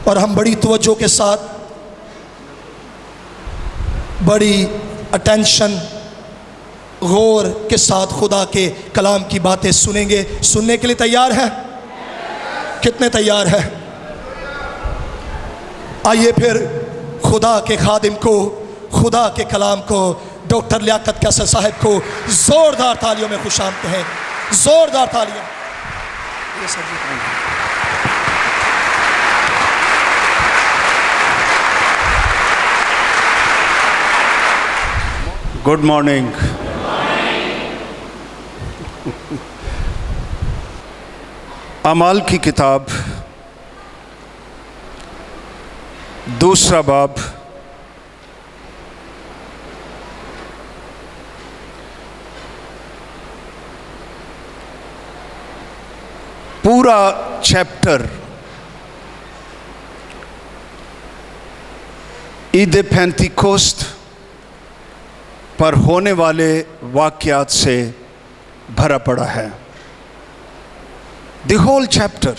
और हम बड़ी तवज्जो के साथ, बड़ी अटेंशन, गौर के साथ खुदा के कलाम की बातें सुनेंगे। सुनने के लिए तैयार हैं? कितने तैयार हैं? आइए फिर खुदा के खादिम को, खुदा के कलाम को, डॉक्टर लियाकत कैसर साहब को जोरदार तालियों में खुशामद हैं। जोरदार तालियां। ये सर गुड मॉर्निंग। अमाल की किताब दूसरा बाब पूरा चैप्टर ईद पेंतिकोस्त पर होने वाले वाक़यात से भरा पड़ा है। The whole chapter.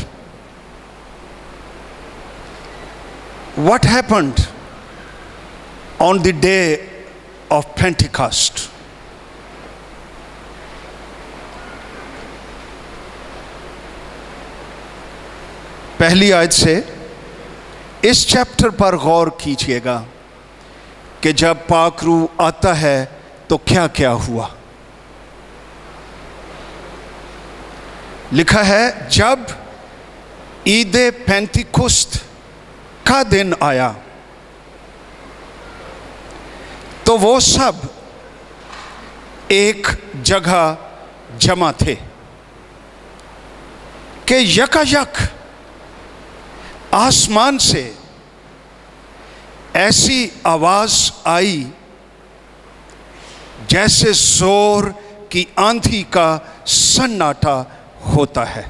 What happened on the day of Pentecost? पहली आयत से इस चैप्टर पर गौर कीजिएगा कि जब पाक रूह आता है तो क्या क्या हुआ। लिखा है, जब ईद पेंतिकोस्त का दिन आया तो वो सब एक जगह जमा थे कि यकायक आसमान से ऐसी आवाज आई जैसे जोर की आंधी का सन्नाटा होता है,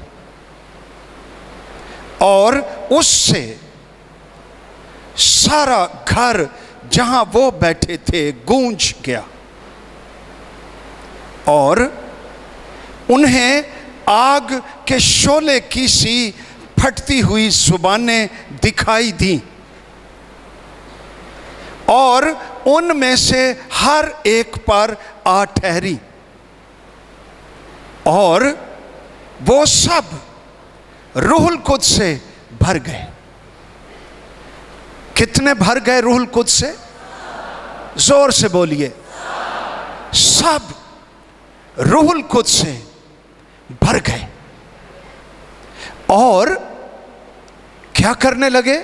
और उससे सारा घर जहां वो बैठे थे गूंज गया, और उन्हें आग के शोले की सी फटती हुई जुबानें दिखाई दी, और उनमें से हर एक पर आ ठहरी, और वो सब रूहुल कुद्स से भर गए। कितने भर गए रूहुल कुद्स से? जोर से बोलिए। सब रूहुल कुद्स से भर गए और क्या करने लगे?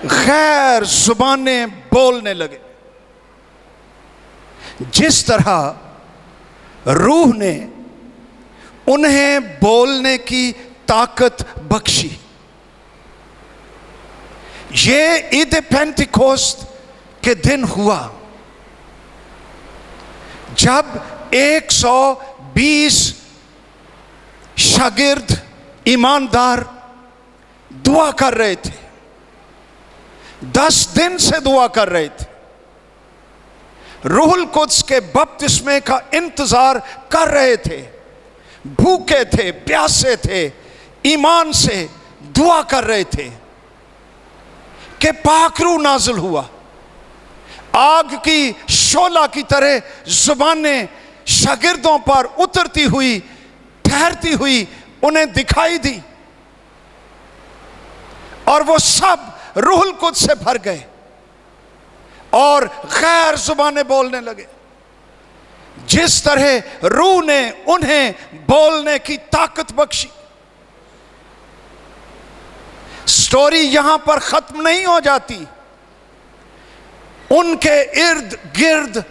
गैर जुबानें बोलने लगे। जिस तरह रूह ने उन्हें बोलने की ताकत बख्शी, ये ईद पेंतिकोस्त के दिन हुआ जब 120 शागिर्द ईमानदार दुआ कर रहे थे, 10 दिन से दुआ कर रहे थे, रूहुल कुद्स के बपतिस्मे का इंतजार कर रहे थे, भूखे थे, प्यासे थे, ईमान से दुआ कर रहे थे कि पाक रूह नाज़िल हुआ। आग की शोला की तरह जुबानें शागिर्दों पर उतरती हुई, ठहरती हुई उन्हें दिखाई दी, और वो सब रूहुल कुद्स से भर गए और गैर जुबानें बोलने लगे। जिस तरह रूह ने उन्हें बोलने की ताकत बख्शी। स्टोरी यहां पर खत्म नहीं हो जाती। उनके इर्द गिर्द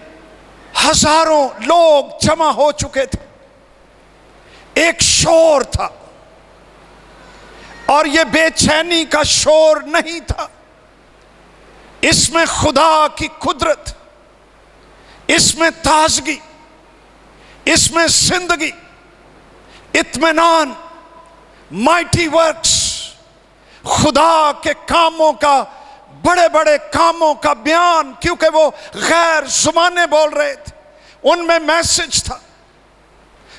हजारों लोग जमा हो चुके थे। एक शोर था, और यह बेचैनी का शोर नहीं था, इसमें खुदा की कुदरत, इसमें ताजगी, इसमें जिंदगी, इत्मीनान, माइटी वर्क्स, खुदा के कामों का, बड़े बड़े कामों का बयान, क्योंकि वो गैर जुबानें बोल रहे थे, उनमें मैसेज था।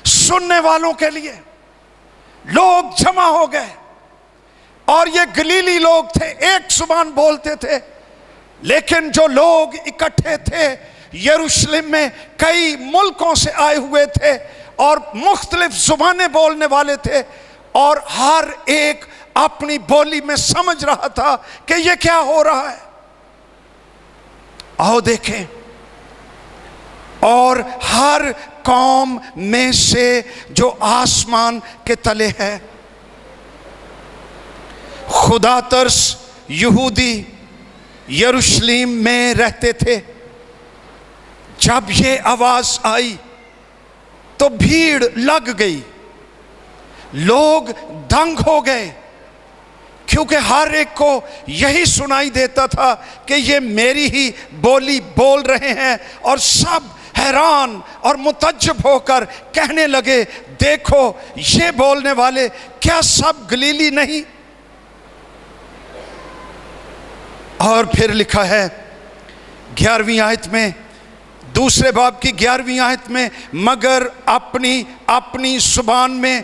सुनने वालों के लिए लोग जमा हो गए और ये गलीली लोग थे, एक जुबान बोलते थे। लेकिन जो लोग इकट्ठे थे यरूशलेम में, कई मुल्कों से आए हुए थे और मुख्तलिफ जुबानें बोलने वाले थे, और हर एक अपनी बोली में समझ रहा था कि ये क्या हो रहा है। आओ देखें, और हर कौम में से जो आसमान के तले है, खुदा तरस यहूदी यरूशलेम में रहते थे। जब ये आवाज आई तो भीड़ लग गई, लोग दंग हो गए, क्योंकि हर एक को यही सुनाई देता था कि ये मेरी ही बोली बोल रहे हैं। और सब हैरान और मुतज्जब होकर कहने लगे, देखो ये बोलने वाले क्या सब गलीली नहीं? और फिर लिखा है 11वीं आयत में, दूसरे बाब की 11वीं आयत में, मगर अपनी अपनी जुबान में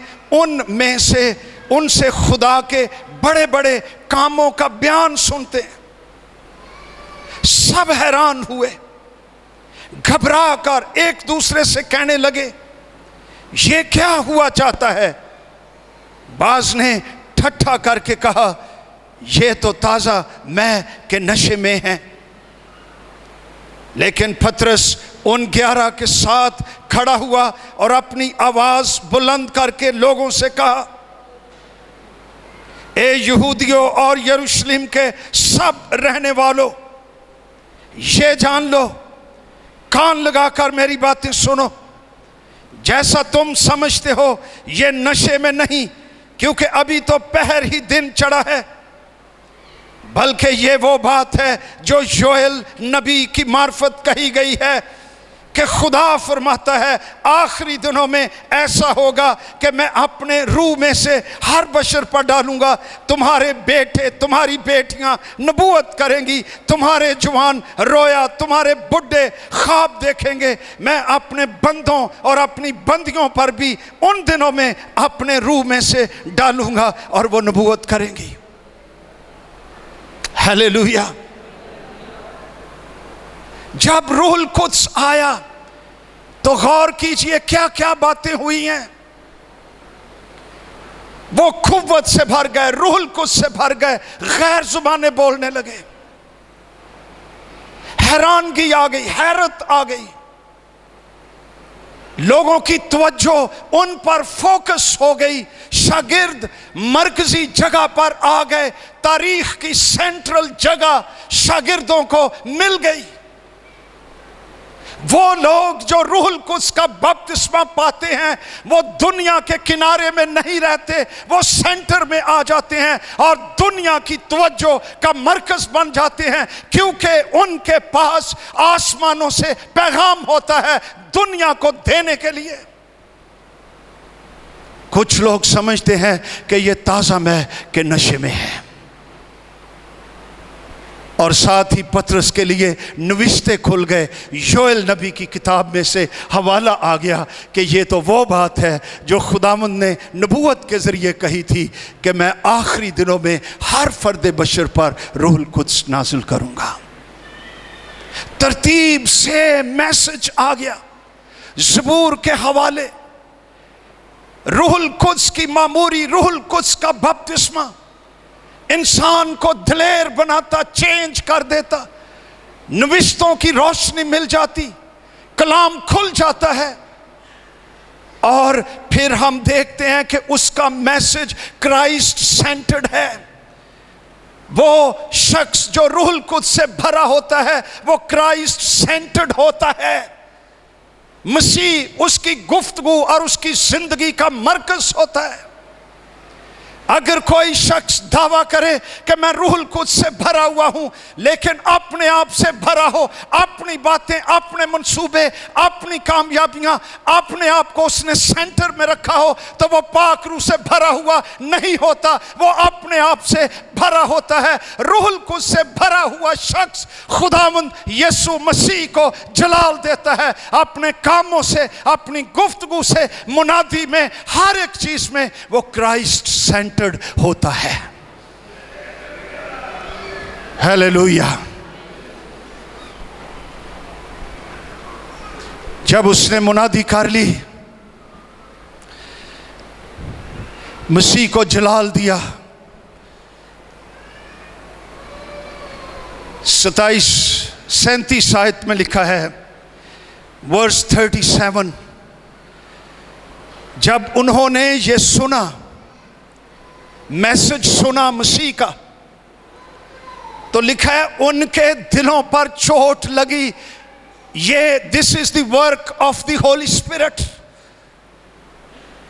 उनसे खुदा के बड़े बड़े कामों का बयान सुनते। सब हैरान हुए, घबरा कर एक दूसरे से कहने लगे, ये क्या हुआ चाहता है? बाज ने ठट्ठा करके कहा, ये तो ताजा मैं के नशे में है। लेकिन पतरस उन 11 के साथ खड़ा हुआ और अपनी आवाज बुलंद करके लोगों से कहा, ए यहूदियों और यरूशलेम के सब रहने वालों, ये जान लो, कान लगाकर मेरी बातें सुनो। जैसा तुम समझते हो ये नशे में नहीं, क्योंकि अभी तो पहर ही दिन चढ़ा है, बल्कि ये वो बात है जो योएल नबी की मार्फत कही गई है कि खुदा फरमाता है, आखिरी दिनों में ऐसा होगा कि मैं अपने रूह में से हर बशर पर डालूंगा। तुम्हारे बेटे तुम्हारी बेटियां नबूवत करेंगी, तुम्हारे जवान रोया, तुम्हारे बुढ़े ख्वाब देखेंगे। मैं अपने बंदों और अपनी बंदियों पर भी उन दिनों में अपने रूह में से डालूंगा और वो नबूवत करेंगी। हालेलुया। जब रूहुल कुद्स आया तो गौर कीजिए क्या क्या बातें हुई हैं। वो कुव्वत से भर गए, रूहुल कुद्स से भर गए, गैर जुबानें बोलने लगे, हैरानगी आ गई, हैरत आ गई, लोगों की तवज्जो उन पर फोकस हो गई, शागिर्द मरकजी जगह पर आ गए, तारीख की सेंट्रल जगह शागिर्दों को मिल गई। वो लोग जो रूहुल कुद्स का बपतिस्मा पाते हैं वो दुनिया के किनारे में नहीं रहते, वो सेंटर में आ जाते हैं और दुनिया की तवज्जो का मरकज बन जाते हैं, क्योंकि उनके पास आसमानों से पैगाम होता है दुनिया को देने के लिए। कुछ लोग समझते हैं कि ये ताजा मैं के नशे में है, और साथ ही पतरस के लिए नविश्ते खुल गए। योएल नबी की किताब में से हवाला आ गया कि ये तो वो बात है जो खुदावंद ने नबूवत के ज़रिए कही थी कि मैं आखिरी दिनों में हर फर्द बशर पर रूहुल कुद्स नाज़िल करूँगा। तरतीब से मैसेज आ गया ज़बूर के हवाले, रूहुल कुद्स की मामूरी, रूहुल कुद्स का बपतिस्मा इंसान को दिलेर बनाता, चेंज कर देता, नविश्तों की रोशनी मिल जाती, कलाम खुल जाता है। और फिर हम देखते हैं कि उसका मैसेज क्राइस्ट सेंटर्ड है। वो शख्स जो रूहुल कुद्स से भरा होता है वो क्राइस्ट सेंटर्ड होता है। मसीह उसकी गुफ्तगू और उसकी जिंदगी का मरकज होता है। अगर कोई शख्स दावा करे कि मैं रूहुल कुद्स से भरा हुआ हूं, लेकिन अपने आप से भरा हो, अपनी बातें, अपने मंसूबे, अपनी कामयाबियां, अपने आप को उसने सेंटर में रखा हो, तो वो पाक रूह से भरा हुआ नहीं होता, वो अपने आप से भरा होता है। रूहुल कुद्स से भरा हुआ शख्स खुदावंद यीशु मसीह को जलाल देता है अपने कामों से, अपनी गुफ्तगू से, मुनादी में, हर एक चीज में वो क्राइस्ट सेंटर्ड होता है। हालेलुया। जब उसने मुनादी कर ली, मसीह को जलाल दिया, 37 आयत में लिखा है, वर्स 37, जब उन्होंने ये सुना, मैसेज सुना मसीह का, तो लिखा है उनके दिलों पर चोट लगी। ये this is the work of the Holi spirit,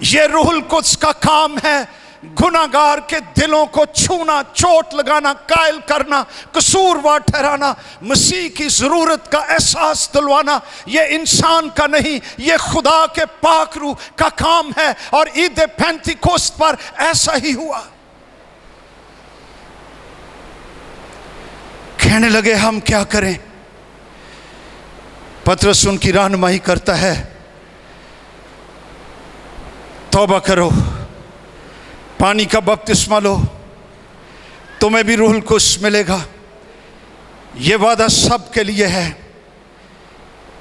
ये रूहुल कुद्स का काम है। गुनाहगार के दिलों को छूना, चोट लगाना, कायल करना, कसूरवार ठहराना, मसीह की जरूरत का एहसास दिलवाना, ये इंसान का नहीं, ये खुदा के पाक रूह का काम है। और ईद पेंतिकोस्त पर ऐसा ही हुआ। कहने लगे हम क्या करें? पतरस उनकी रहनुमाई करता है, तौबा करो, पानी का बपतिस्मा लो, तुम्हें भी रूहुल कुद्स मिलेगा। ये वादा सब के लिए है।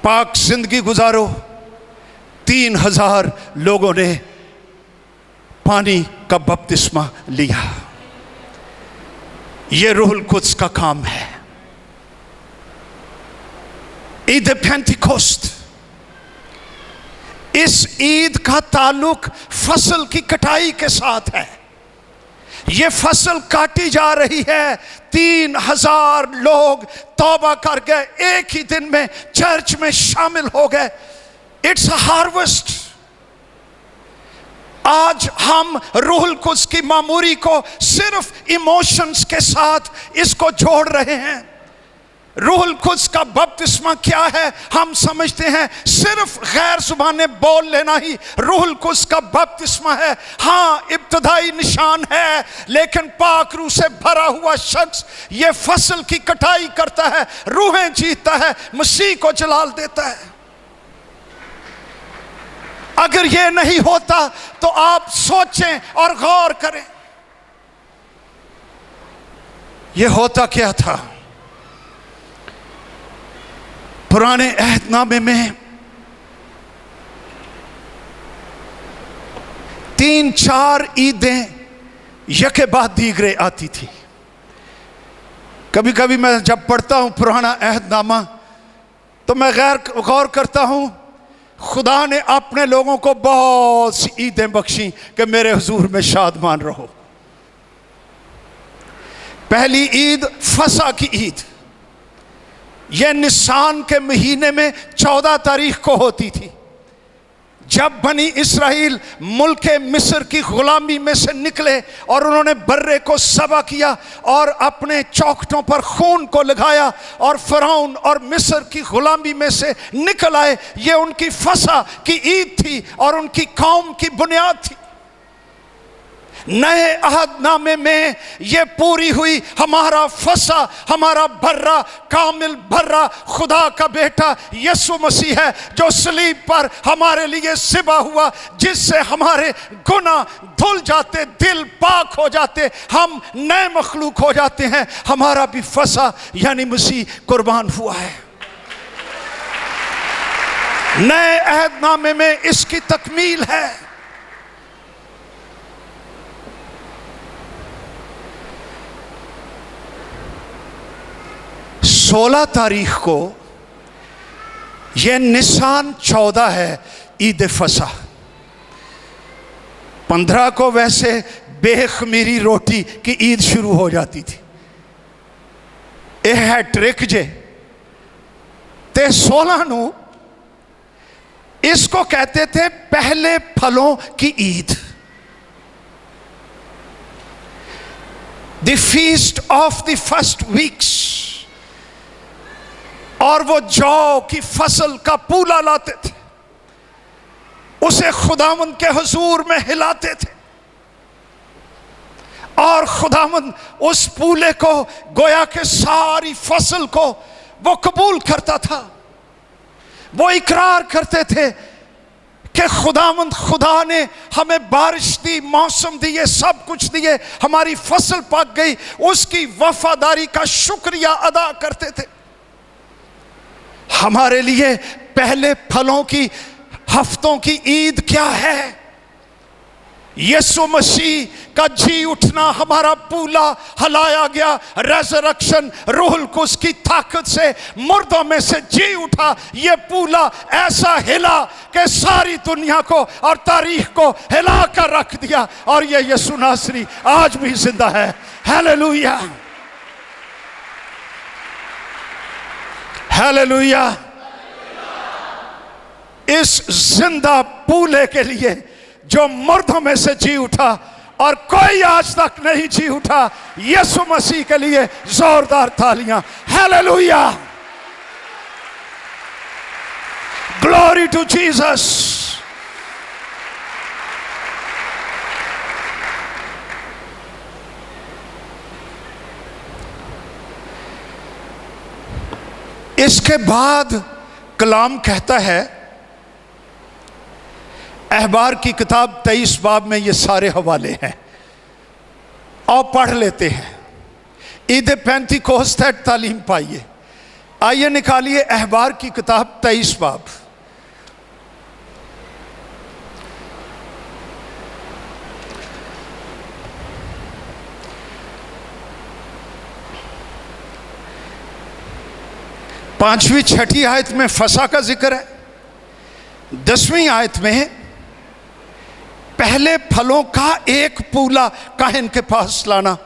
पाक जिंदगी गुजारो। 3000 लोगों ने पानी का बपतिस्मा लिया। ये रूहुल कुद्स का काम है। ईद पेंतिकोस्त, इस ईद का ताल्लुक फसल की कटाई के साथ है। ये फसल काटी जा रही है। 3000 लोग तौबा कर गए, एक ही दिन में चर्च में शामिल हो गए। It's a harvest. आज हम रूहुल कुद्स की मामूरी को सिर्फ इमोशंस के साथ इसको जोड़ रहे हैं। रूहुल कुद्स का बपतिस्मा क्या है? हम समझते हैं सिर्फ गैर जुबानें बोल लेना ही रूहुल कुद्स का बपतिस्मा है। हाँ, इब्तदाई निशान है, लेकिन पाक रूह से भरा हुआ शख्स ये फसल की कटाई करता है, रूहें जीतता है, मसीह को जलाल देता है। अगर ये नहीं होता तो आप सोचें और गौर करें, ये होता क्या था? पुराने अहदनामे में 3-4 ईदें यके बाद दीगरे आती थी। कभी कभी मैं जब पढ़ता हूं पुराना अहदनामा तो मैं गौर करता हूं, खुदा ने अपने लोगों को बहुत सी ईदें बख्शी कि मेरे हुजूर में शादमान रहो। पहली ईद फसा की ईद, यह निसान के महीने में 14 तारीख को होती थी, जब बनी इसराइल मुल्क मिस्र की गुलामी में से निकले और उन्होंने बर्रे को सबा किया और अपने चौखटों पर खून को लगाया और फिरौन और मिस्र की गुलामी में से निकल आए। ये उनकी फसा की ईद थी और उनकी कौम की बुनियाद थी। नए अहदनामे में ये पूरी हुई। हमारा फसा, हमारा बर्रा, कामिल बर्रा खुदा का बेटा यीशु मसीह है, जो सलीब पर हमारे लिए ज़िबा हुआ, जिससे हमारे गुनाह धुल जाते, दिल पाक हो जाते, हम नए मखलूक हो जाते हैं। हमारा भी फसा यानी मसीह कुर्बान हुआ है। नए अहदनामे में इसकी तकमील है। 16 तारीख को यह निसान 14 है ईद फसा। 15 को वैसे बेखमीरी रोटी की ईद शुरू हो जाती थी। यह है ट्रिक जे। ते 16 नू इसको कहते थे पहले फलों की Eid, the feast of the first weeks. और वो जौ की फसल का पूला लाते थे, उसे खुदावंद के हुजूर में हिलाते थे और खुदावंद उस पूले को, गोया के सारी फसल को वो कबूल करता था। वो इकरार करते थे कि खुदावंद खुदा ने हमें बारिश दी, मौसम दिए, सब कुछ दिए, हमारी फसल पक गई, उसकी वफादारी का शुक्रिया अदा करते थे। हमारे लिए पहले फलों की हफ्तों की ईद क्या है? यीशु मसीह का जी उठना, हमारा पूला हलाया गया, रेजरेक्शन, रूहुल कुद्स की ताकत से मुर्दों में से जी उठा। ये पूला ऐसा हिला कि सारी दुनिया को और तारीख को हिला कर रख दिया, और ये यीशु नासरी आज भी जिंदा है। Hallelujah, hallelujah. इस जिंदा पूले के लिए जो मुर्दों में से जी उठा और कोई आज तक नहीं जी उठा, यीशु मसीह के लिए जोरदार तालियां। Hallelujah, glory to Jesus. इसके बाद कलाम कहता है, अहबार की किताब 23 बाब में ये सारे हवाले हैं, और पढ़ लेते हैं। ईद पेंतीकोस्त है, तालीम पाइए। आइए निकालिए अहबार की किताब 23 बाब। पांचवी छठी आयत में फसा का जिक्र है। 10वीं आयत में पहले फलों का एक पूला काहिन के पास लाना,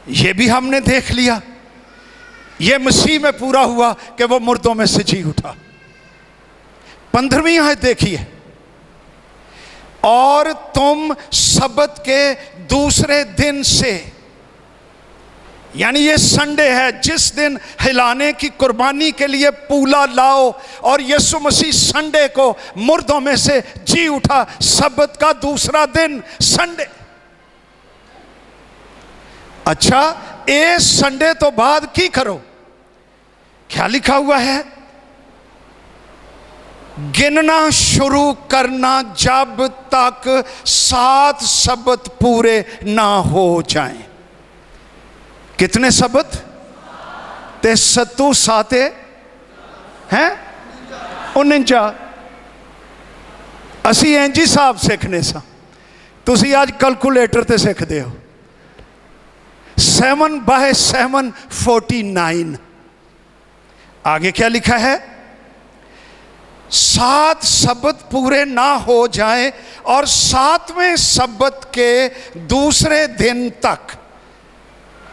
यह भी हमने देख लिया। यह मसीह में पूरा हुआ कि वो मुर्दों में से जी उठा। 15वीं आयत देखिए, और तुम सब्त के दूसरे दिन से, यानी ये संडे है जिस दिन हिलाने की कुर्बानी के लिए पूला लाओ, और यीशु मसीह संडे को मुर्दों में से जी उठा। सब्त का दूसरा दिन संडे। अच्छा, ए संडे तो बाद की करो, क्या लिखा हुआ है? गिनना शुरू करना जब तक 7 सब्त पूरे ना हो जाएं। कितने सब्त? ते 7 साते हैं 49। असी इंज हिसाब सीखने सा, तुसी आज कैलकुलेटर ते सीखते हो। 7 बाय 7 49। आगे क्या लिखा है? 7 सब्त पूरे ना हो जाए और 7वें सब्त के दूसरे दिन तक।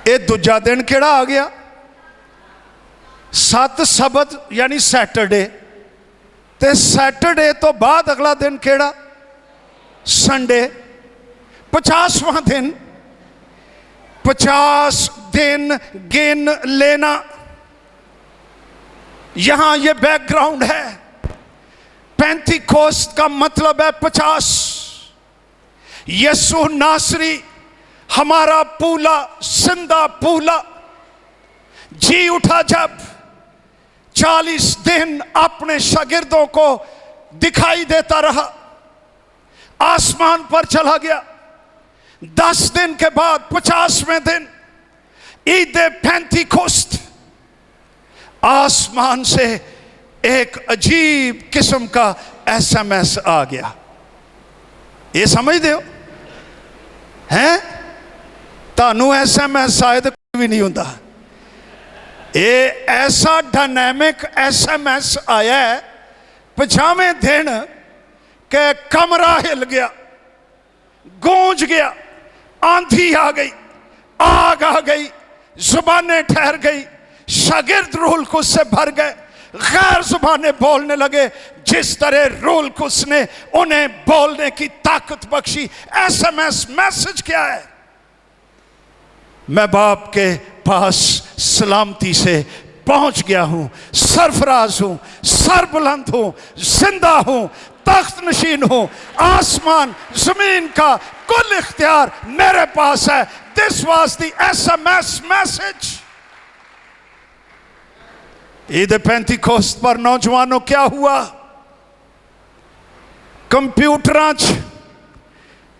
ये दूजा दिन केड़ा आ गया? 7 सब्त यानी सैटरडे, ते सैटरडे तो बाद अगला दिन केड़ा? संडे। 50वां दिन। 50 दिन गिन लेना। यहां ये बैकग्राउंड है। पेंतीकोस्त का मतलब है 50। यीशु नासरी हमारा पूला, जिंदा पूला, जी उठा जब 40 दिन अपने शागिर्दों को दिखाई देता रहा, आसमान पर चला गया। 10 दिन के बाद 50वें दिन ईद पेंतीकोस्त, आसमान से एक अजीब किस्म का SMS आ गया। ये समझते हो हैं? तानू SMS आए तो कोई भी नहीं होता। ये ऐसा डायनेमिक SMS आया है 50वें दिन के कमरा हिल गया, गूंज गया, आंधी आ गई, आग आ गई, जुबानें ठहर गई, शागिर्द रूहुल कुद्स से भर गए, गैर जुबानें बोलने लगे। जिस तरह रूहुल कुद्स ने उन्हें बोलने की ताकत बख्शी। SMS मैसेज क्या है? मैं बाप के पास सलामती से पहुंच गया हूं, सरफराज हूं, सरबुलंद हूं, जिंदा हूं, तख्त नशीन हूं, आसमान जमीन का कुल इख्तियार मेरे पास है। This was the SMS message. Eid Pentecost पर नौजवानों क्या हुआ? कंप्यूटरां च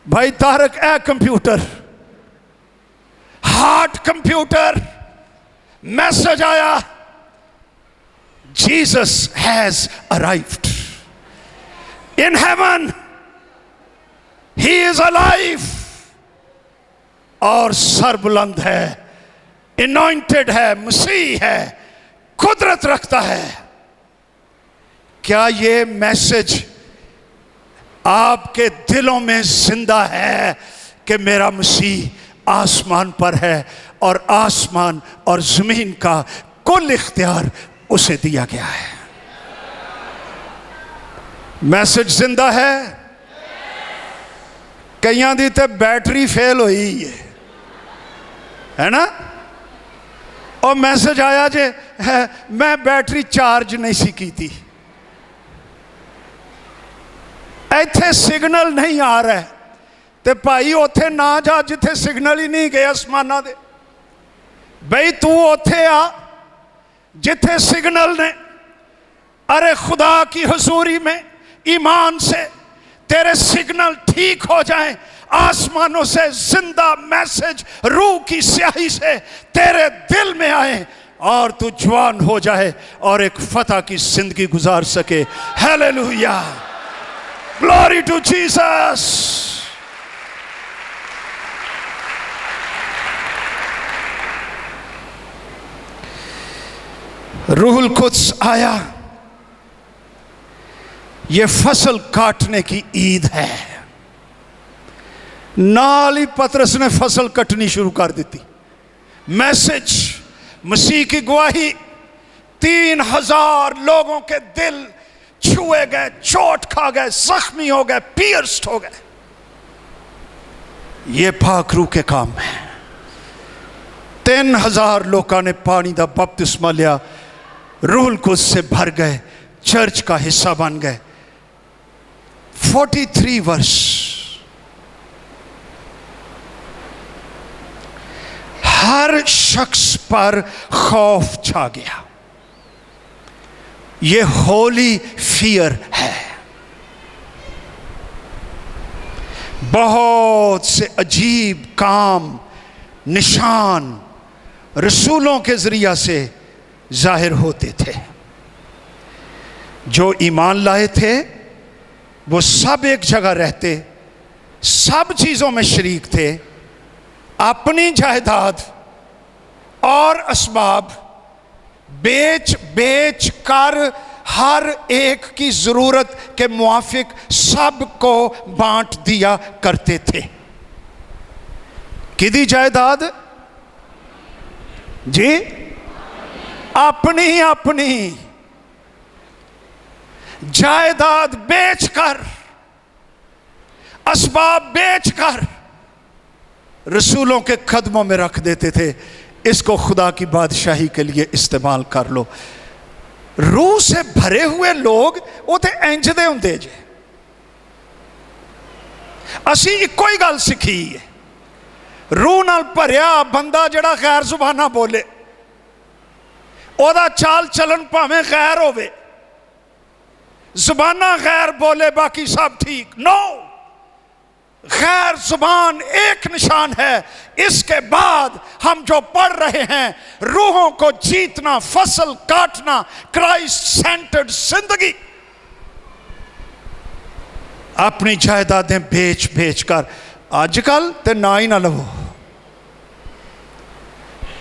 भाई तारक ए कंप्यूटर हार्ट कंप्यूटर मैसेज आया Jesus has arrived in heaven, he is alive, और सर बुलंद है, इनॉइंटेड है, मसीह है, कुदरत रखता है। क्या ये मैसेज आपके दिलों में जिंदा है कि मेरा मसीह आसमान पर है और आसमान और जमीन का कुल इख्तियार उसे दिया गया है? मैसेज जिंदा है। कईयां दी ते बैटरी फेल हुई है ना, और मैसेज आया जे मैं बैटरी चार्ज नहीं सी की थी, इत्थे सिग्नल नहीं आ रहा है, तो भाई उथे ना जा जिथे सिग्नल ही नहीं गए आसमाना दे। बई तू उथे आ जिथे सिग्नल ने। अरे खुदा की हुजूरी में ईमान से तेरे सिग्नल ठीक हो जाएं, आसमानों से जिंदा मैसेज रूह की स्याही से तेरे दिल में आए और तू जवान हो जाए और एक फतह की जिंदगी गुजार सके। Hallelujah, glory to Jesus. रूहुल कुद्स आया, ये फसल काटने की ईद है। नाल ही पतरस ने फसल कटनी शुरू कर दी थी। मैसेज, मसीह की गवाही, 3000 लोगों के दिल छुए गए, चोट खा गए, जख्मी हो गए, पियर्स्ड हो गए। ये पाक रूह के काम है। 3000 लोगों ने पानी का बपतिस्मा लिया, रूहुल कुद्स से भर गए, चर्च का हिस्सा बन गए। 43 वर्ष हर शख्स पर खौफ छा गया। ये होली फियर है। बहुत से अजीब काम, निशान रसूलों के जरिया से जाहिर होते थे। जो ईमान लाए थे वो सब एक जगह रहते, सब चीजों में शरीक थे, अपनी जायदाद और असबाब बेच बेच कर हर एक की जरूरत के मुआफिक सबको बांट दिया करते थे। किदी जायदाद जी? अपनी अपनी जायदाद बेचकर, असबाब बेचकर रसूलों के कदमों में रख देते थे। इसको खुदा की बादशाही के लिए इस्तेमाल कर लो। रूह से भरे हुए लोग वो तो इंज दे हुंदे जे। असी इको ही गल सीखी है, रूह नाल भरिया बंदा जड़ा गैर जुबाना बोले, ओदा चाल चलन भावें गैर होवे, जुबाना गैर बोले बाकी सब ठीक। नो, गैर जुबान एक निशान है। इसके बाद हम जो पढ़ रहे हैं, रूहों को जीतना, फसल काटना, क्राइस्ट सेंटर्ड जिंदगी, अपनी जायदादें बेच बेच कर। आजकल तो ना ही ना लवो।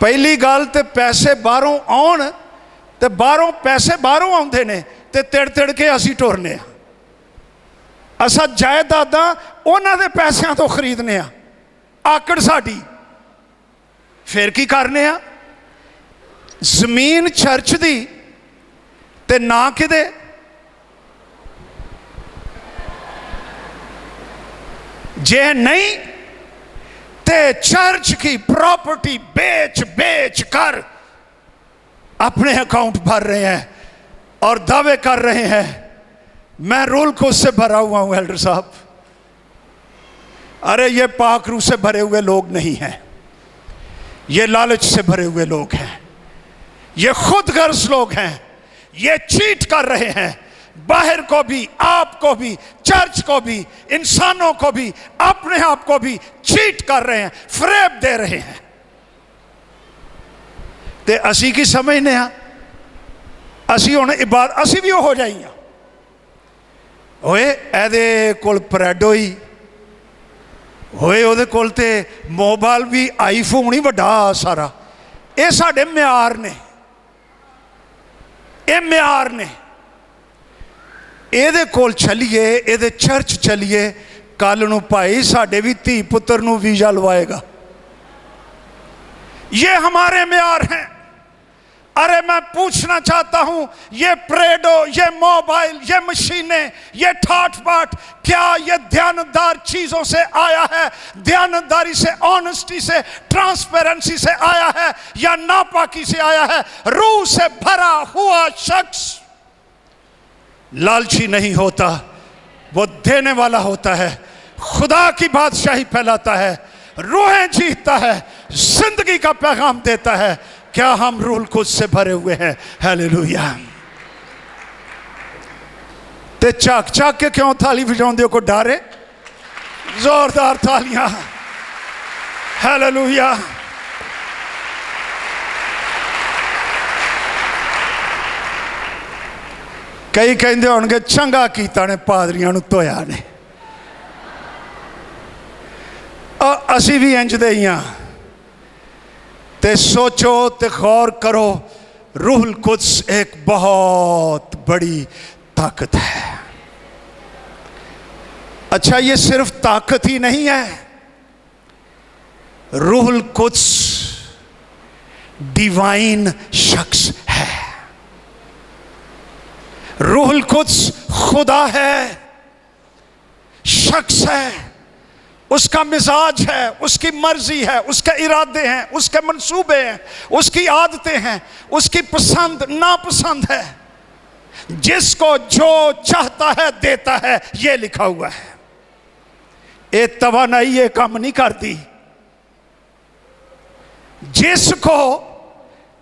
पहली गल तो पैसे बाहरों आउण ते बाहरों पैसे बाहरों आउंदे ने ते तिड़ तिड़ के असी टुरने। असा जायदादा उन्हां दे पैसों तो खरीदने आ, आकड़ साडी। फिर की करने आ? जमीन चर्च दी ते ना किदे। जे नहीं ते चर्च की प्रॉपर्टी बेच बेच कर अपने अकाउंट भर रहे हैं और दावे कर रहे हैं मैं रूहुल कुद्स से भरा हुआ हूं। एल्डर साहब, अरे ये पाक रूह से भरे हुए लोग नहीं हैं, ये लालच से भरे हुए लोग हैं, ये खुद गर्ज लोग हैं, ये चीट कर रहे हैं। बाहर को भी, आपको भी, चर्च को भी, इंसानों को भी, अपने आप को भी चीट कर रहे हैं, फरेब दे रहे हैं। ते असी की समझने हाँ, असी हुण इबादत असी भी हो जाइए। ओए एदे कोल परेडो ही होए, ओदे कोल ते मोबाइल भी आईफोन ही वड्डा सारा। ये साडे म्यार ने, ये म्यार ने। एदे कोल चलिए, एदे चर्च चलिए, कल नूं भाई साडे भी धी पुत्र नूं वीजा लवाएगा। ये हमारे म्यार हैं। अरे मैं पूछना चाहता हूं, ये प्रेडो, ये मोबाइल, ये मशीनें, ये ठाट बाट, क्या ये ध्यानदार चीजों से आया है? ध्यानदारी से, ऑनेस्टी से, ट्रांसपेरेंसी से आया है या नापाकी से आया है? रूह से भरा हुआ शख्स लालची नहीं होता, वो देने वाला होता है, खुदा की बादशाही फैलाता है, रूहें जीतता है, जिंदगी का पैगाम देता है। क्या हम रूह कुद्स से भरे हुए हैं? हालेलुया। ते चाक चाक के क्यों थाली बजाउंदे हो? को डारे? जोरदार तालियां। हालेलुया। कई कहते होंगे चंगा कीता ने पादरियां नूं धोया ने। असी भी इंज दे ही हां। ते सोचो ते गौर करो, रूहुल कुद्स एक बहुत बड़ी ताकत है। अच्छा, ये सिर्फ ताकत ही नहीं है, रूहुल कुद्स डिवाइन शख्स है। रूहुल कुद्स खुदा है, शख्स है, उसका मिजाज है, उसकी मर्जी है, उसके इरादे हैं, उसके मंसूबे हैं, उसकी आदतें हैं, उसकी पसंद नापसंद है। जिसको जो चाहता है देता है, ये लिखा हुआ है। ये तवानाई ये काम नहीं करती। जिसको,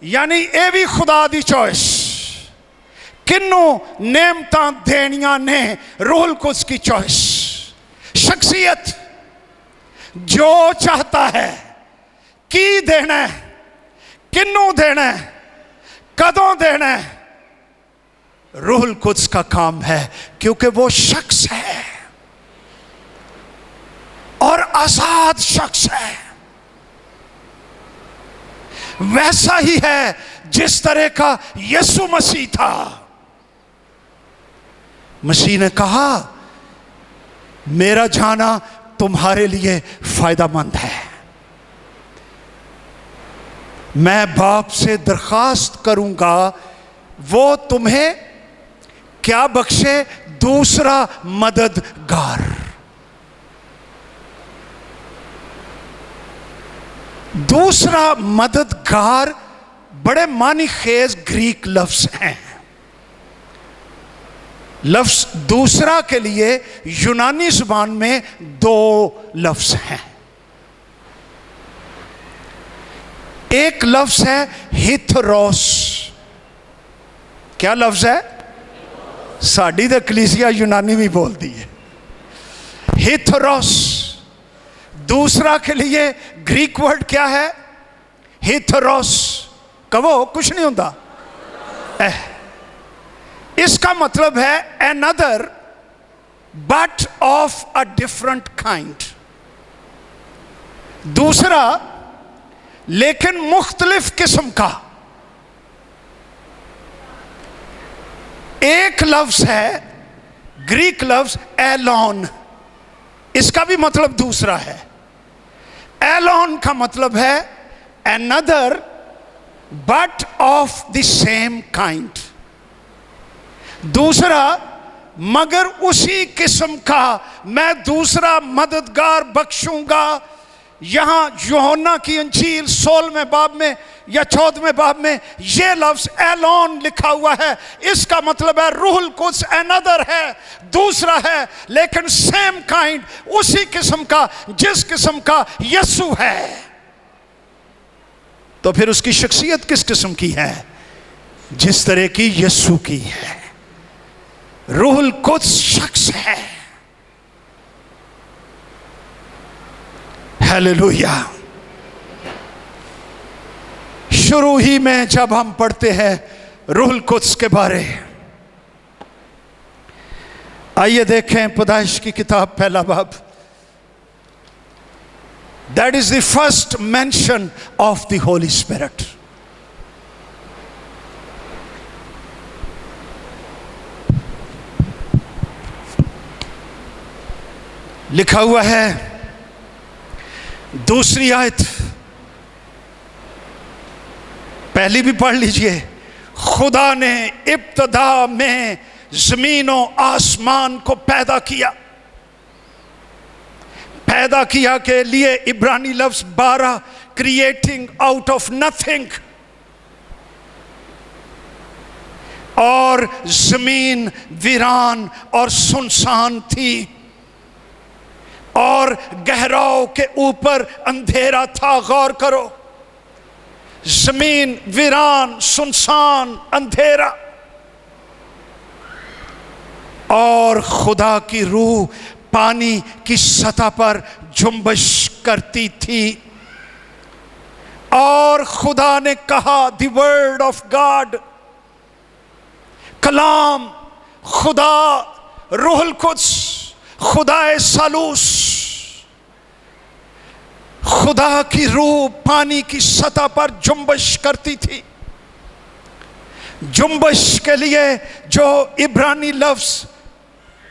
यानी ये भी खुदा दी चॉइस। किन्नू नेमतां देनियां ने? रूहुल कुद्स की चॉइस। शख्सियत जो चाहता है, की देना है, किन्नू देना है, कदों देना है, रूहुल कुद्स का काम है, क्योंकि वो शख्स है और आजाद शख्स है। वैसा ही है जिस तरह का यीशु मसीह था। मसीह ने कहा, मेरा जाना तुम्हारे लिए फायदामंद है। मैं बाप से दरखास्त करूंगा, वो तुम्हें क्या बख्शे? दूसरा मददगार। दूसरा मददगार बड़े मानी खेज ग्रीक लफ्ज हैं। लफ्ज दूसरा के लिए यूनानी जुबान में दो लफ्ज हैं। एक लफ्ज है हिथरोस। क्या लफ्ज है? साड़ी तो कलीसिया यूनानी भी बोलती है। हिथरोस। दूसरा के लिए ग्रीक वर्ड क्या है? हिथरोस। कहो, कुछ नहीं होता। इसका मतलब है another but of a different kind। दूसरा लेकिन मुख्तलिफ किस्म का। एक लफ्ज है ग्रीक लफ्ज एलोन, इसका भी मतलब दूसरा है। एलोन का मतलब है another but of the same kind। दूसरा मगर उसी किस्म का। मैं दूसरा मददगार बख्शूंगा। यहां यूहन्ना की इंजील 16वें बाब में या 14वें बाब में यह लफ्ज एलोन लिखा हुआ है। इसका मतलब है रूहुल कुद्स अनदर है, दूसरा है, लेकिन सेम काइंड, उसी किस्म का जिस किस्म का यीशु है। तो फिर उसकी शख्सियत किस किस्म की है? जिस तरह की यीशु की है। रूहुल कुद्स शख्स है। हालेलुया। शुरू ही में जब हम पढ़ते हैं रूहुल कुद्स के बारे, आइए देखें पैदाइश की किताब पहला बाब। That is the first mention of the Holi spirit. लिखा हुआ है, दूसरी आयत, पहली भी पढ़ लीजिए। खुदा ने इब्तदा में जमीनों आसमान को पैदा किया। पैदा किया के लिए इब्रानी लफ्ज 12, क्रिएटिंग आउट ऑफ नथिंग। और जमीन वीरान और सुनसान थी और गहराव के ऊपर अंधेरा था। गौर करो, जमीन वीरान, सुनसान, अंधेरा, और खुदा की रूह पानी की सतह पर जुम्बश करती थी। और खुदा ने कहा, द वर्ड ऑफ गॉड, कलाम खुदा, रूहुल कुद्स, खुदाए सालूस, खुदा की रूह पानी की सतह पर जुम्बश करती थी। जुम्बश के लिए जो इब्रानी लफ्ज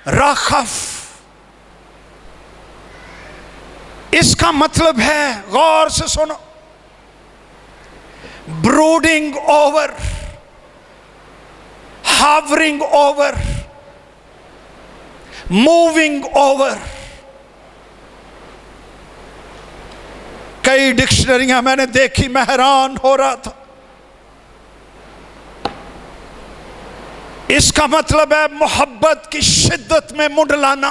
राखफ, इसका मतलब है, गौर से सुनो, brooding over, hovering over, moving over. कई डिक्शनरियां मैंने देखी, मैं हैरान हो रहा था। इसका मतलब है मोहब्बत की शिद्दत में मुंडलाना।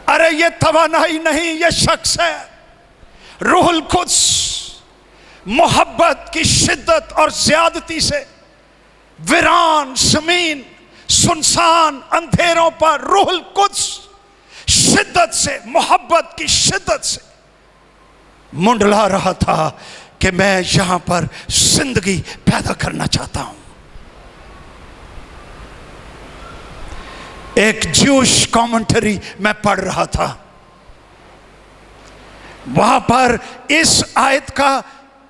अरे ये तवानाई नहीं, ये शख्स है रूहुल कुद्स। मोहब्बत की शिद्दत और ज्यादती से वीरान जमीन, सुनसान अंधेरों पर रूहुल कुद्स शिद्दत से, मोहब्बत की शिद्दत से मुंडला रहा था कि मैं यहां पर जिंदगी पैदा करना चाहता हूं। एक ज्यूश कमेंटरी मैं पढ़ रहा था, वहां पर इस आयत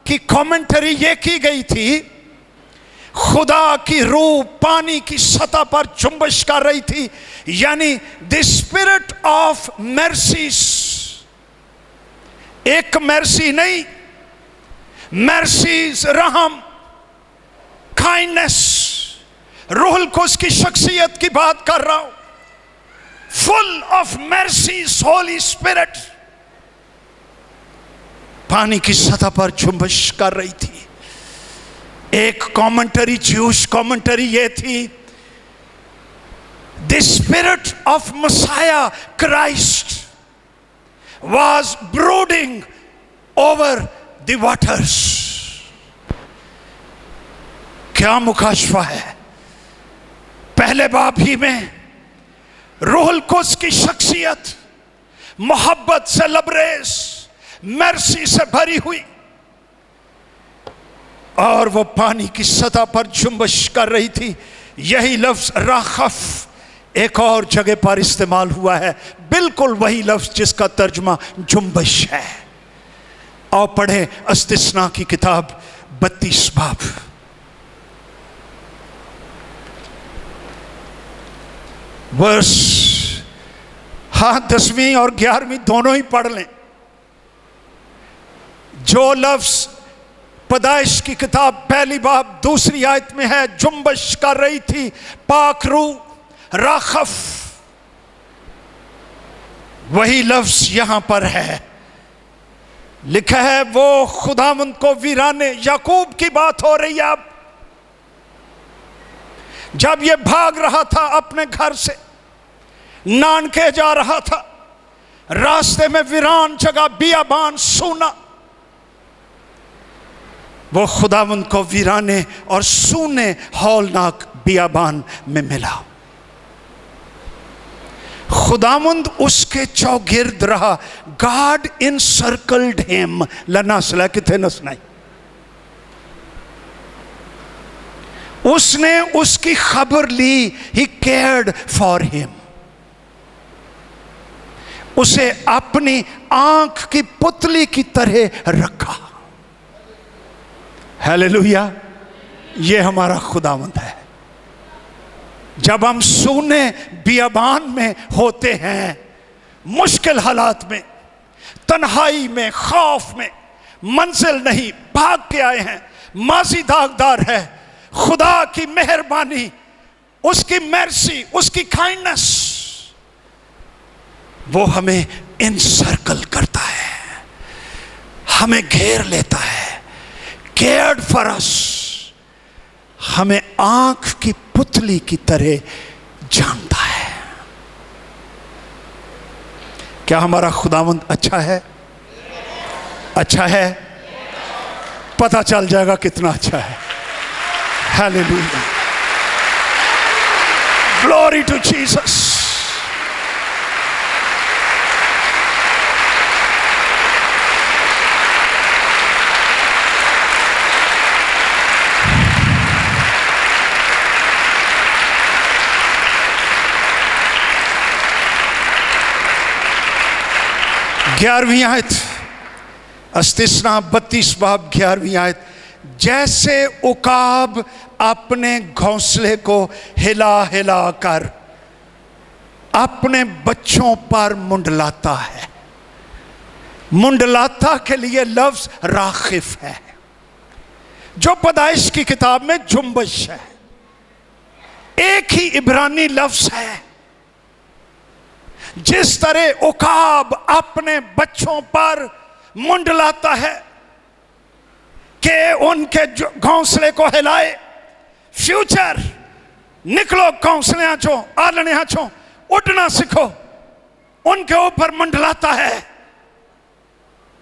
की कमेंटरी ये की गई थी, खुदा की रूह पानी की सतह पर जुम्बश कर रही थी, यानी द स्पिरिट ऑफ मर्सीज। एक मर्सी नहीं, मर्सीज, रहम, काइंडनेस, रूहुल कुद्स की शख्सियत की बात कर रहा हूं। Full of mercies, Holi spirit पानी की सतह पर जुम्बश कर रही थी। एक कमेंटरी, ज्यूश कमेंटरी ये थी, the spirit of messiah Christ was brooding over the waters। क्या मुकाशफा है। पहले बाब ही में रूहुल कुद्स की शख्सियत मोहब्बत से लबरेज, मर्सी से भरी हुई, और वो पानी की सतह पर जुम्बश कर रही थी। यही लफ्ज राखफ एक और जगह पर इस्तेमाल हुआ है, बिल्कुल वही लफ्ज जिसका तर्जुमा जुम्बश है। और पढ़े इस्तिस्ना की किताब 32 बाब। वर्स, हाँ 10वीं और 11वीं दोनों ही पढ़ लें। जो लफ्ज पैदाइश की किताब पहली बाब दूसरी आयत में है, जुम्बश कर रही थी, पाक रूह, राखफ, वही लफ्ज यहां पर है। लिखा है, वो खुदावंद को वीराने, याकूब की बात हो रही है। अब जब ये भाग रहा था अपने घर से, नानके जा रहा था, रास्ते में वीरान जगह, बियाबान, सूना, वो खुदावंद को वीराने और सूने हौलनाक बियाबान में मिला। खुदामुंद उसके चौगिर्द रहा। God इनसर्कल्ड him. लनसला किथे नसनाई। उसने उसकी खबर ली। ही केयर्ड फॉर हिम। उसे अपनी आंख की पुतली की तरह रखा। हालेलुया। ये हमारा खुदावंद है। जब हम सूने बियाबान में होते हैं, मुश्किल हालात में, तन्हाई में, खौफ में, मंजिल नहीं, भाग के आए हैं, माजी दागदार है, खुदा की मेहरबानी, उसकी मर्सी, उसकी काइंडनेस, वो हमें इनसर्कल करता है, हमें घेर लेता है। Cared for us. हमें आंख की पुतली की तरह जानता है। क्या हमारा खुदावंद अच्छा है? अच्छा है। पता चल जाएगा कितना अच्छा है। हालेलुया। Glory to Jesus. ग्यारहवीं आयत, इस्तिस्ना 32 बाब 11वीं आयत। जैसे उकाब अपने घोंसले को हिला हिला कर अपने बच्चों पर मुंडलाता है। मुंडलाता के लिए लफ्ज राखिफ है, जो पैदाइश की किताब में जुम्बश है। एक ही इब्रानी लफ्ज है। जिस तरह उकाब अपने बच्चों पर मुंडलाता है कि उनके घोंसले को हिलाए। फ्यूचर निकलो घोंसले चो, आलने चो, उड़ना सीखो। उनके ऊपर मुंडलाता है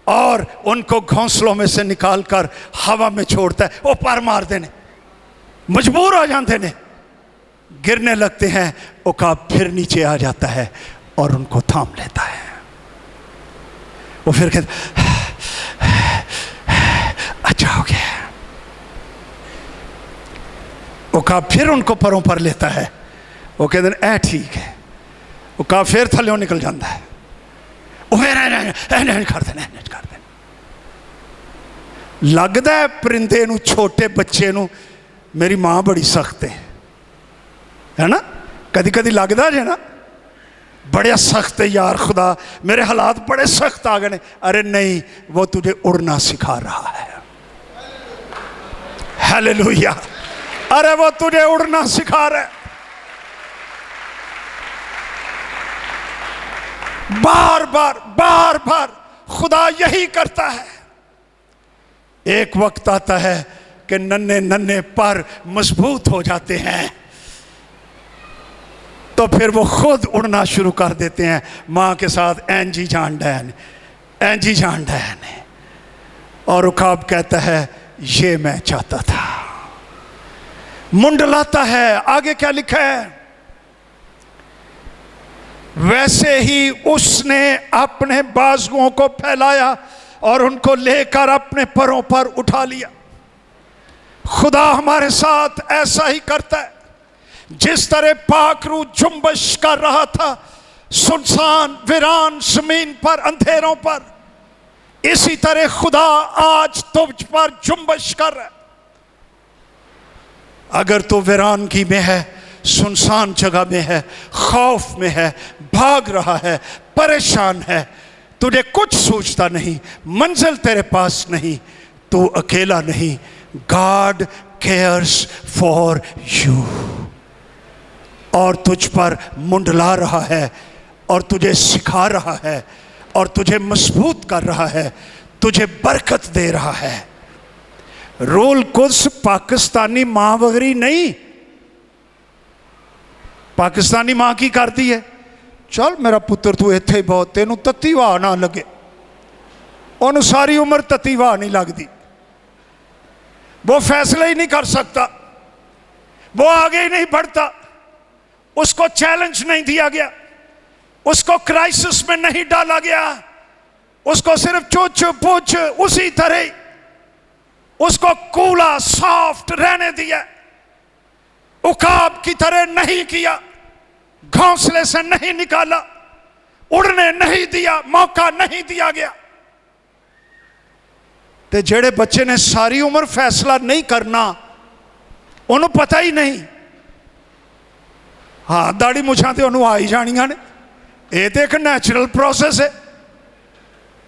और उनको घोंसलों में से निकालकर हवा में छोड़ता है। वो पार मार देने, मजबूर हो जाते ने, गिरने लगते हैं। उकाब फिर नीचे आ जाता है और उनको थाम लेता है। वो फिर कहते अच्छा हो गया। उकाब फिर उनको परों पर लेता है। वो कहते हैं ठीक है। उकाब फिर थल्लों निकल जाता है। कर दे। लगता है परिंदे नू, छोटे बच्चे नू, मेरी मां बड़ी सख्त है ना। कदी कदी लगता है ना, बड़े सख्त है यार, खुदा मेरे हालात बड़े सख्त आ गए। अरे नहीं, वो तुझे उड़ना सिखा रहा है। हालेलुया। अरे वो तुझे उड़ना सिखा रहा है। बार बार खुदा यही करता है। एक वक्त आता है कि नन्हे नन्हे पर मजबूत हो जाते हैं, तो फिर वो खुद उड़ना शुरू कर देते हैं। मां के साथ एंजी जान डैन। और उकाब कहता है ये मैं चाहता था। मुंडलाता है। आगे क्या लिखा है? वैसे ही उसने अपने बाजुओं को फैलाया और उनको लेकर अपने परों पर उठा लिया। खुदा हमारे साथ ऐसा ही करता है। जिस तरह पाखरू जुम्बश कर रहा था सुनसान वीरान जमीन पर, अंधेरों पर, इसी तरह खुदा आज तुझ पर जुम्बश कर रहा है। अगर तू वीरानगी में है, सुनसान जगह में है, खौफ में है, भाग रहा है, परेशान है, तुझे कुछ सोचता नहीं, मंजिल तेरे पास नहीं, तू अकेला नहीं। गॉड केयर्स फॉर यू और तुझ पर मुंडला रहा है और तुझे सिखा रहा है और तुझे मजबूत कर रहा है, तुझे बरकत दे रहा है। रूल कुद्स पाकिस्तानी मां वगरी नहीं, पाकिस्तानी मां की करती है, चल मेरा पुत्र तू इत्थे ही बहुत, तेनू तत्ती वाह ना लगे। उन्होंने सारी उम्र तत्ती वाह नहीं लगती, वो फैसला ही नहीं कर सकता। वो आगे ही नहीं बढ़ता, उसको चैलेंज नहीं दिया गया, उसको क्राइसिस में नहीं डाला गया, उसको सिर्फ चुच पुच उसी तरह उसको कूला सॉफ्ट रहने दिया, उकाब की तरह नहीं किया, घोंसले से नहीं निकाला, उड़ने नहीं दिया, मौका नहीं दिया गया। ते जेड़े बच्चे ने सारी उम्र फैसला नहीं करना, उन्होंने पता ही नहीं, हाँ दाड़ी मुछां ते उन्होंने आ ही जानियां ने, ये तो एक नैचुरल प्रोसेस है।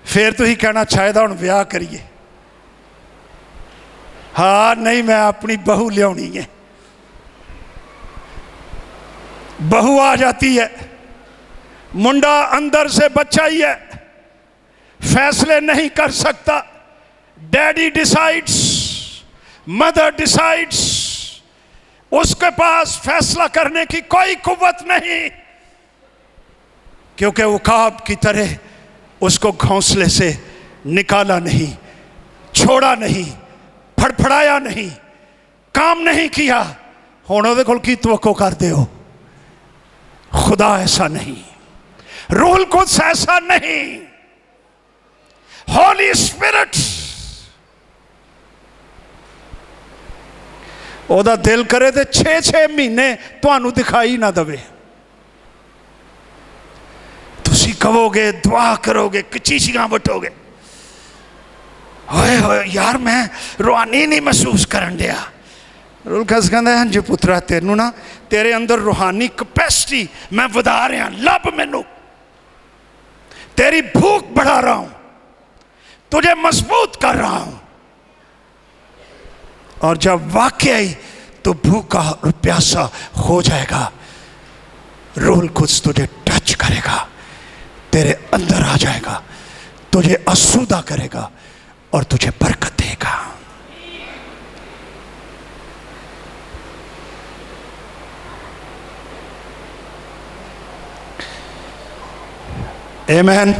फिर तुसीं कहना चाहिए हुण विआह करिए, हाँ नहीं मैं अपनी बहू लियाउणी है, बहू आ जाती है, मुंडा अंदर से बच्चा ही है, फैसले नहीं कर सकता, डैडी डिसाइड्स, मदर डिसाइड्स, उसके पास फैसला करने की कोई कुव्वत नहीं, क्योंकि उकाब की तरह उसको घोंसले से निकाला नहीं, छोड़ा नहीं, फड़फड़ाया नहीं, काम नहीं किया। हुण उहदे कोल की तवक्को करदे हो? खुदा ऐसा नहीं, रूह कुद्स ऐसा नहीं, होली स्पिरिट ओदा दिल करे तो 6-6 महीने तुहानू दिखाई ना दवे, तुसी कहोगे, दुआ करोगे, कचीशियां बटोगे, होए होए यार मैं रूहानी नहीं महसूस करन दिया। रूल कस कहंदा है जी पुत्रा तेनू ना तेरे अंदर रूहानी कैपेसिटी मैं वधा रहा, लब मैनू, तेरी भूख बढ़ा रहा हूं, तुझे मजबूत कर रहा हूं, और जब वाकई तो भूखा और प्यासा हो जाएगा, रूह कुछ तुझे टच करेगा, तेरे अंदर आ जाएगा, तुझे आसूदा करेगा और तुझे बरकत देगा। आमीन।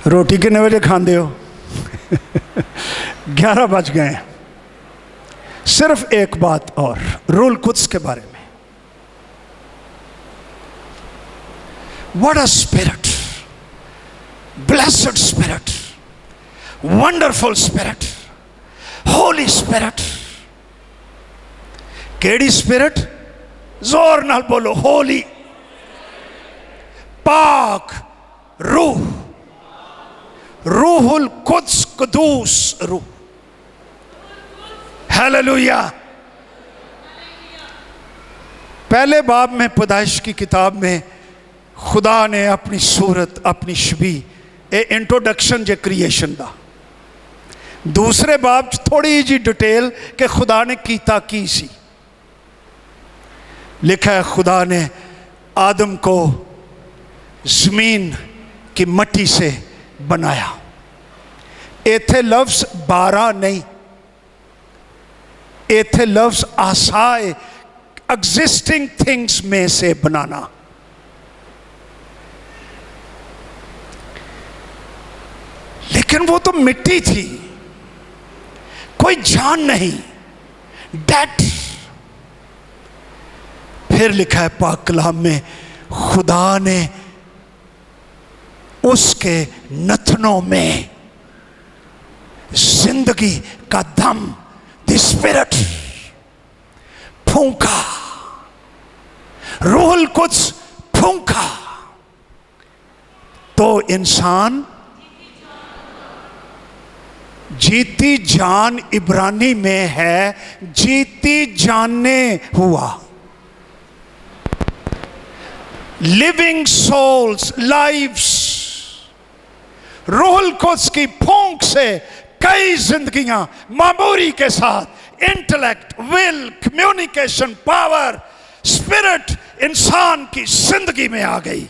रोटी कितने बजे खाते हो? 11 बज गए। सिर्फ एक बात और रूह कुद्स के बारे में, what a spirit, blessed spirit, wonderful spirit, Holi spirit. केड़ी स्पिरिट? जोर नाल बोलो, होली, पाक रूह, रूहुल कुद्स, कुदूस रूह। हालेलुया। पहले बाब में पैदाइश की किताब में खुदा ने अपनी सूरत, अपनी छवि, ए इंट्रोडक्शन जे क्रिएशन दा। दूसरे बाब थोड़ी जी डिटेल के खुदा ने कीता की सी। लिखा है खुदा ने आदम को जमीन की मट्टी से बनाया। इथे लफ्ज 12 नहीं, इथे लफ्ज आसाए, एग्जिस्टिंग थिंग्स में से बनाना। लेकिन वो तो मिट्टी थी, कोई जान नहीं, डेड। फिर लिखा है पाक कलाम में खुदा ने उसके नथनों में जिंदगी का दम, द स्पिरिट, फूंका, रूहुल कुद्स फूंका, तो इंसान जीती जान इब्रानी में है, जीती जानने हुआ, लिविंग सोल्स, लाइव्स। रूहुल कुद्स की फूंक से कई जिंदगियां मामूरी के साथ, intellect, will, communication power, spirit इंसान की जिंदगी में आ गई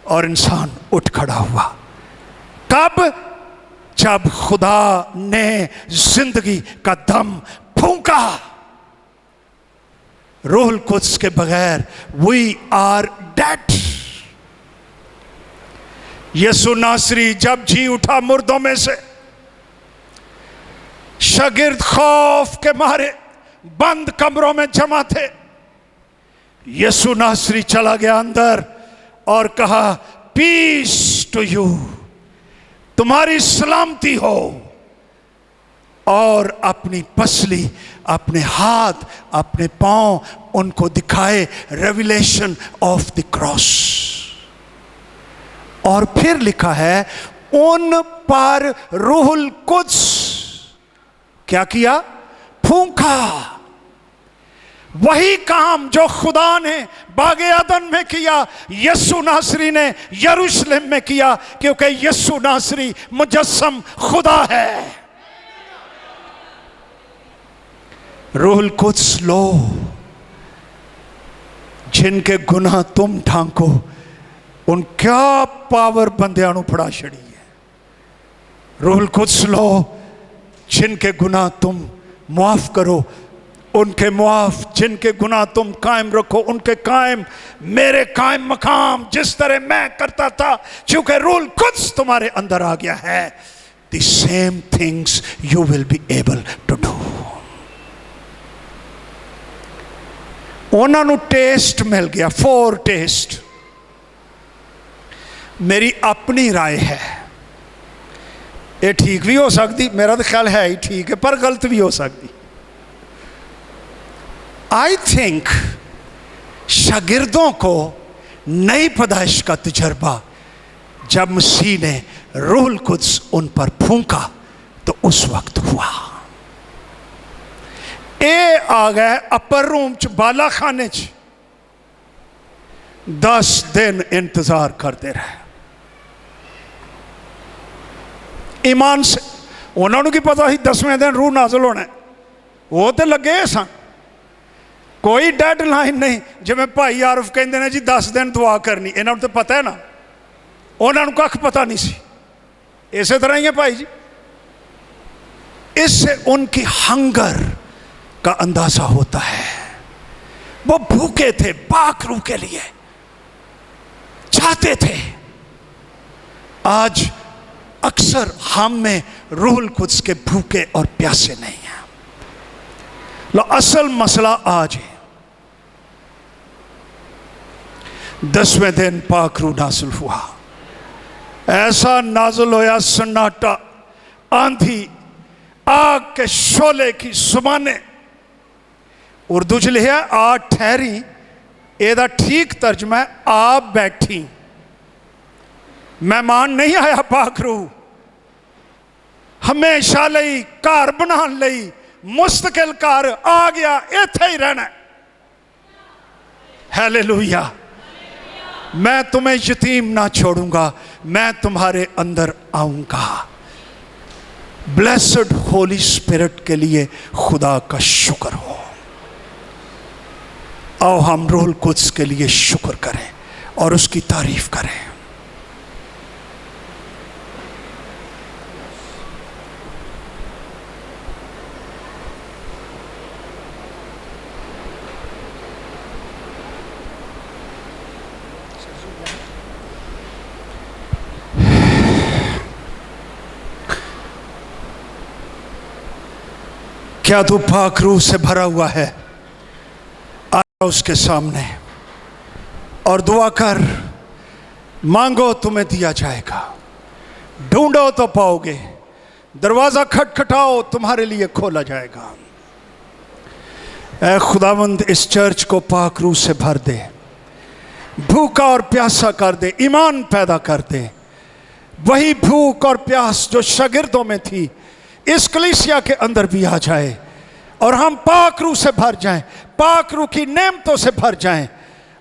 और इंसान उठ खड़ा हुआ। कब? जब खुदा ने जिंदगी का दम फूंका। रूहुल कुद्स के बगैर वी आर डेड। यीशु नासरी जब जी उठा मुर्दों में से, शागिर्द खौफ के मारे बंद कमरों में जमा थे। यीशु नासरी चला गया अंदर और कहा, पीस टू यू, तुम्हारी सलामती हो। और अपनी पसली, अपने हाथ, अपने पांव उनको दिखाए, रेवलेशन ऑफ द क्रॉस। और फिर लिखा है, उन पर रूहुल कुद्स क्या किया? फूंका। वही काम जो खुदा ने बागे अदन में किया, यीशु नासरी ने यरूशलेम में किया, क्योंकि यीशु नासरी मुजस्सम खुदा है। रूहुल कुद्स लो, जिनके गुनाह तुम ढांको, उन क्या पावर बंदियां नूं फड़ा छड़ी है। रूहुल कुद्स लो, जिनके गुनाह तुम मुआफ करो, उनके मुआफ, जिनके गुनाह तुम कायम रखो उनके कायम। मेरे कायम मकाम जिस तरह मैं करता था, क्योंकि रूहुल कुद्स तुम्हारे अंदर आ गया है, the same things you will be able to do. उन्होंने टेस्ट मिल गया, 4 टेस्ट। मेरी अपनी राय है, ये ठीक भी हो सकती, मेरा तो ख्याल है ही ठीक है, पर गलत भी हो सकती। आई थिंक शागिर्दों को नई पैदाइश का तजर्बा जब मसीह ने रूहुल कुद्स उन पर फूंका तो उस वक्त हुआ। ए आ गए अपर रूम च, बाला खाने च, 10 दिन इंतजार करते रहे ईमान से। उन्होंने की पता ही 10वें दिन रूह नाज़िल होना है, वो तो लगे सन, कोई डेडलाइन नहीं। जिवें भाई आरफ कहते हैं जी 10 दिन दुआ करनी, इन्होंने तो पता है ना, उन्होंने कख पता नहीं सी। इस तरह ही है भाई जी। इससे उनकी हंगर का अंदाजा होता है। वो भूखे थे, पाक रूह के लिए चाहते थे। आज अक्सर हम में रूहुल कुद्स के भूखे और प्यासे नहीं हैं। लो असल मसला आज है। 10वें दिन पाक रूह नाज़िल हुआ, ऐसा नाज़िल होया सन्नाटा, आंधी, आग के शोले की सुमाने। उर्दू च लिखा आ ठहरी, एदा ठीक तर्जमा है आ बैठी। मेहमान नहीं आया पाक रूह, हमेशा लई घर बनाने लई मुस्तकिल घर आ गया, इत्थे ही रहना। हालेलुया। मैं तुम्हें यतीम ना छोड़ूंगा, मैं तुम्हारे अंदर आऊंगा। ब्लेस्ड होली स्पिरिट के लिए खुदा का शुक्र हो। आओ हम रूहुल कुद्स के लिए शुक्र करें और उसकी तारीफ करें। क्या तू पाक रूह से भरा हुआ है? आ उसके सामने और दुआ कर, मांगो तुम्हें दिया जाएगा, ढूंढो तो पाओगे, दरवाजा खटखटाओ तुम्हारे लिए खोला जाएगा। ऐ खुदावंद इस चर्च को पाक रूह से भर दे, भूखा और प्यासा कर दे, ईमान पैदा कर दे। वही भूख और प्यास जो शागिर्दों में थी इस कलीसिया के अंदर भी आ जाए और हम पाक रूह से भर जाएं, पाक रूह की नेमतों से भर जाएं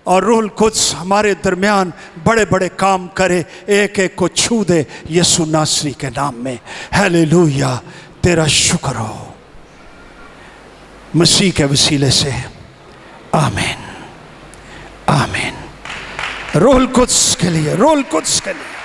और रूहुल कुद्स हमारे दरमियान बड़े बड़े काम करे, एक एक को छू दे यीशु नासरी के नाम में। हालेलुया। तेरा शुक्र हो मसीह के वसीले से। आमीन, आमीन। रूहुल कुद्स के लिए, रूहुल कुद्स के लिए।